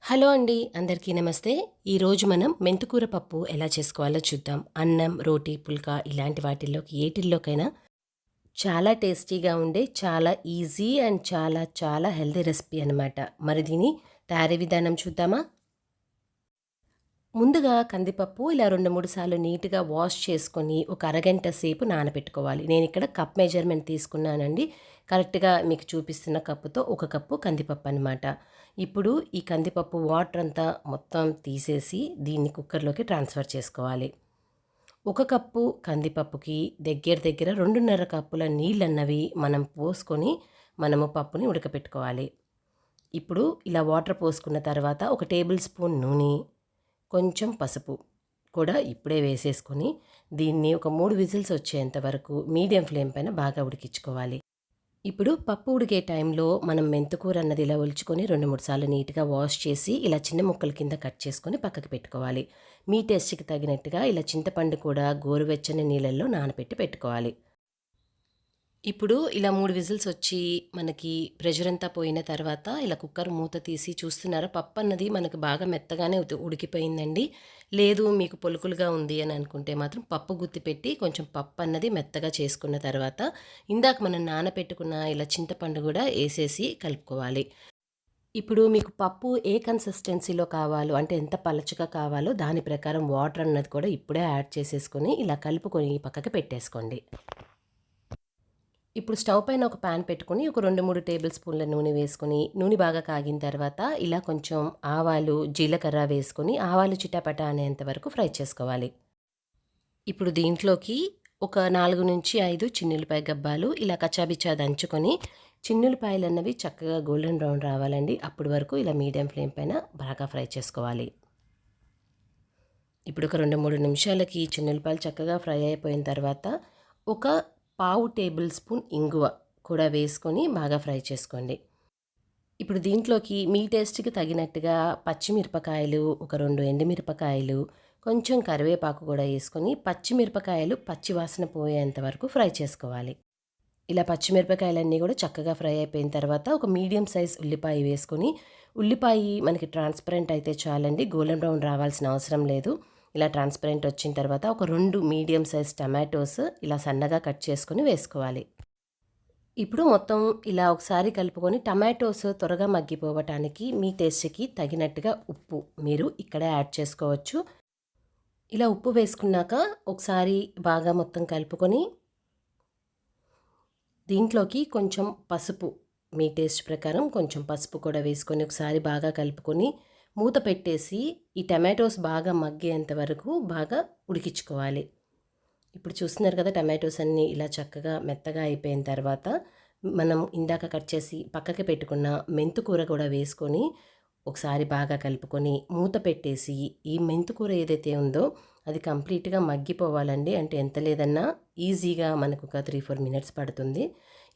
Hello అండి, అందరికీ నమస్తే. ఈరోజు మనం మెంతికూర పప్పు ఎలా చేసుకోవాలో చూద్దాం. అన్నం, రోటీ, పుల్కా ఇలాంటి వాటిల్లోకి ఏటిల్లోకైనా చాలా టేస్టీగా ఉండే చాలా ఈజీ అండ్ చాలా చాలా హెల్తీ రెసిపీ అనమాట. మరి దీని తయారీ విధానం చూద్దామా? ముందుగా కందిపప్పు ఇలా 2-3 సార్లు నీట్‌గా వాష్ చేసుకొని ఒక అరగంట సేపు నానబెట్టుకోవాలి. నేనిక్కడ కప్ మెజర్‌మెంట్ తీసుకున్నానండి. కరెక్ట్‌గా మీకు చూపిస్తున్న కప్పుతో ఒక కప్పు కందిపప్పు అనమాట. ఇప్పుడు ఈ కందిపప్పు వాటర్ అంతా మొత్తం తీసేసి దీన్ని కుక్కర్‌లోకి ట్రాన్స్‌ఫర్ చేసుకోవాలి. ఒక కప్పు కందిపప్పుకి దగ్గర దగ్గర 2:30 కప్పుల నీళ్ళన్నవి మనం పోసుకొని మనము పప్పుని ఉడకపెట్టుకోవాలి. ఇప్పుడు ఇలా వాటర్ పోసుకున్న తర్వాత ఒక టేబుల్ స్పూన్ నూనె, కొంచెం పసుపు కూడా ఇప్పుడే వేసేసుకొని దీన్ని ఒక 3 విజిల్స్ వచ్చేంత వరకు మీడియం ఫ్లేమ్ పైన బాగా ఉడికించుకోవాలి. ఇప్పుడు పప్పు ఉడికే టైంలో మనం మెంతికూర అన్నది ఇలా ఒలుచుకొని 2-3 సార్లు నీట్‌గా వాష్ చేసి ఇలా చిన్న ముక్కల కింద కట్ చేసుకొని పక్కకు పెట్టుకోవాలి. మీ టేస్ట్‌కి తగినట్టుగా ఇలా చింతపండు కూడా గోరువెచ్చని నీళ్ళల్లో నానబెట్టి పెట్టుకోవాలి. ఇప్పుడు ఇలా 3 విజిల్స్ వచ్చి మనకి ప్రెషర్ అంతా పోయిన తర్వాత ఇలా కుక్కర్ మూత తీసి చూస్తున్నారా, పప్పు అన్నది మనకు బాగా మెత్తగానే ఉడికిపోయిందండి. లేదు మీకు పొలుకులుగా ఉంది అని అనుకుంటే మాత్రం పప్పు గుత్తి పెట్టి కొంచెం పప్పు అన్నది మెత్తగా చేసుకున్న తర్వాత ఇందాక మనం నానబెట్టుకున్న ఇలా చింతపండు కూడా వేసేసి కలుపుకోవాలి. ఇప్పుడు మీకు పప్పు ఏ కన్సిస్టెన్సీలో కావాలో అంటే ఎంత పలచగా కావాలో దాని ప్రకారం వాటర్ అన్నది కూడా ఇప్పుడే యాడ్ చేసేసుకొని ఇలా కలుపుకొని పక్కకి పెట్టేసుకోండి. ఇప్పుడు స్టవ్ పైన ఒక పాన్ పెట్టుకొని ఒక 2-3 టేబుల్ స్పూన్ల నూనె వేసుకొని నూనె బాగా కాగిన తర్వాత ఇలా కొంచెం ఆవాలు, జీలకర్ర వేసుకొని ఆవాలు చిటపట అనేంత వరకు ఫ్రై చేసుకోవాలి. ఇప్పుడు దీంట్లోకి ఒక 4-5 చిన్నులపాయ గబ్బాలు ఇలా కచ్చాబిచ్చా దంచుకొని చిన్నులపాయలు అన్నవి చక్కగా గోల్డెన్ బ్రౌన్ రావాలండి. అప్పటి వరకు ఇలా మీడియం ఫ్లేమ్ పైన బాగా ఫ్రై చేసుకోవాలి. ఇప్పుడు ఒక 2-3 నిమిషాలకి చిన్నులపాయలు చక్కగా ఫ్రై అయిపోయిన తర్వాత ఒక పావు టేబుల్ స్పూన్ ఇంగువ కూడా వేసుకొని బాగా ఫ్రై చేసుకోండి. ఇప్పుడు దీంట్లోకి మీ టేస్ట్‌కి తగినట్టుగా పచ్చిమిరపకాయలు, ఒక 2 ఎండుమిరపకాయలు, కొంచెం కరివేపాకు కూడా వేసుకొని పచ్చిమిరపకాయలు పచ్చి వాసన పోయేంత వరకు ఫ్రై చేసుకోవాలి. ఇలా పచ్చిమిరపకాయలన్నీ కూడా చక్కగా ఫ్రై అయిపోయిన తర్వాత ఒక మీడియం సైజ్ ఉల్లిపాయ వేసుకొని, ఉల్లిపాయ మనకి ట్రాన్స్పరెంట్ అయితే చాలండి, గోల్డెన్ బ్రౌన్ రావాల్సిన అవసరం లేదు. ఇలా ట్రాన్స్పరెంట్ వచ్చిన తర్వాత ఒక 2 మీడియం సైజ్ టమాటోస్ ఇలా సన్నగా కట్ చేసుకొని వేసుకోవాలి. ఇప్పుడు మొత్తం ఇలా ఒకసారి కలుపుకొని టమాటోస్ త్వరగా మగ్గిపోవటానికి మీ టేస్ట్‌కి తగినట్టుగా ఉప్పు మీరు ఇక్కడే యాడ్ చేసుకోవచ్చు. ఇలా ఉప్పు వేసుకున్నాక ఒకసారి బాగా మొత్తం కలుపుకొని దీంట్లోకి కొంచెం పసుపు మీ టేస్ట్ ప్రకారం కొంచెం పసుపు కూడా వేసుకొని ఒకసారి బాగా కలుపుకొని మూత పెట్టేసి ఈ టమాటోస్ బాగా మగ్గేంత వరకు బాగా ఉడికించుకోవాలి. ఇప్పుడు చూస్తున్నారు కదా, టమాటోస్ అన్నీ ఇలా చక్కగా మెత్తగా అయిపోయిన తర్వాత మనం ఇందాక కట్ చేసి పక్కకి పెట్టుకున్న మెంతికూర కూడా వేసుకొని ఒకసారి బాగా కలుపుకొని మూత పెట్టేసి ఈ మెంతికూర ఏదైతే ఉందో అది కంప్లీట్గా మగ్గిపోవాలండి. అంటే ఎంత లేదన్నా ఈజీగా మనకు ఒక 3-4 మినిట్స్ పడుతుంది.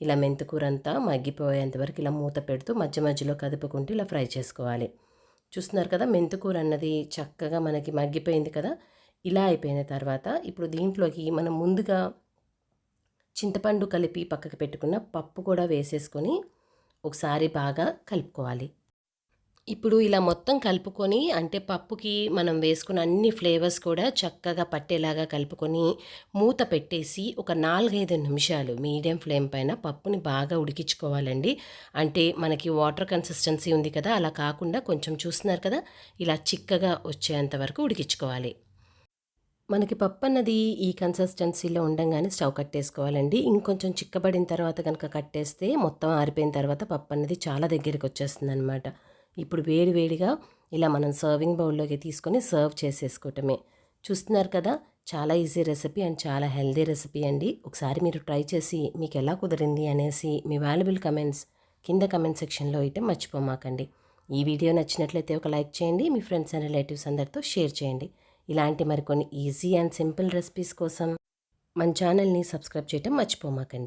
ఇలా మెంతికూర అంతా మగ్గిపోయేంత వరకు ఇలా మూత పెడుతూ మధ్య మధ్యలో కదుపుకుంటూ ఇలా ఫ్రై చేసుకోవాలి. చూస్తున్నారు కదా, మెంతికూర అన్నది చక్కగా మనకి మగ్గిపోయింది కదా. ఇలా అయిపోయిన తర్వాత ఇప్పుడు దీంట్లోకి మనం ముందుగా చింతపండు కలిపి పక్కకు పెట్టుకున్న పప్పు కూడా వేసేసుకొని ఒకసారి బాగా కలుపుకోవాలి. ఇప్పుడు ఇలా మొత్తం కలుపుకొని అంటే పప్పుకి మనం వేసుకున్న అన్ని ఫ్లేవర్స్ కూడా చక్కగా పట్టేలాగా కలుపుకొని మూత పెట్టేసి ఒక 4-5 నిమిషాలు మీడియం ఫ్లేమ్ పైన పప్పుని బాగా ఉడికించుకోవాలండి. అంటే మనకి వాటర్ కన్సిస్టెన్సీ ఉంది కదా, అలా కాకుండా కొంచెం చూస్తున్నారు కదా ఇలా చిక్కగా వచ్చేంత వరకు ఉడికించుకోవాలి. మనకి పప్పు అన్నది ఈ కన్సిస్టెన్సీలో ఉండంగానే స్టవ్ కట్టేసుకోవాలండి. ఇంకొంచెం చిక్కబడిన తర్వాత కనుక కట్టేస్తే మొత్తం ఆరిపోయిన తర్వాత పప్పు అన్నది చాలా దగ్గరికి వచ్చేస్తుందనమాట. ఇప్పుడు వేడి వేడిగా ఇలా మనం సర్వింగ్ బౌల్లోకి తీసుకొని సర్వ్ చేసేసుకోవటమే. చూస్తున్నారు కదా, చాలా ఈజీ రెసిపీ అండ్ చాలా హెల్దీ రెసిపీ అండి. ఒకసారి మీరు ట్రై చేసి మీకు ఎలా కుదిరింది అనేసి మీ వాల్యుబుల్ కమెంట్స్ కింద కమెంట్ సెక్షన్లో ఇవ్వటం మర్చిపోమాకండి. ఈ వీడియో నచ్చినట్లయితే ఒక లైక్ చేయండి. మీ ఫ్రెండ్స్ అండ్ రిలేటివ్స్ అందరితో షేర్ చేయండి. ఇలాంటి మరికొన్ని ఈజీ అండ్ సింపుల్ రెసిపీస్ కోసం మన ఛానల్ని సబ్స్క్రైబ్ చేయటం మర్చిపోమాకండి.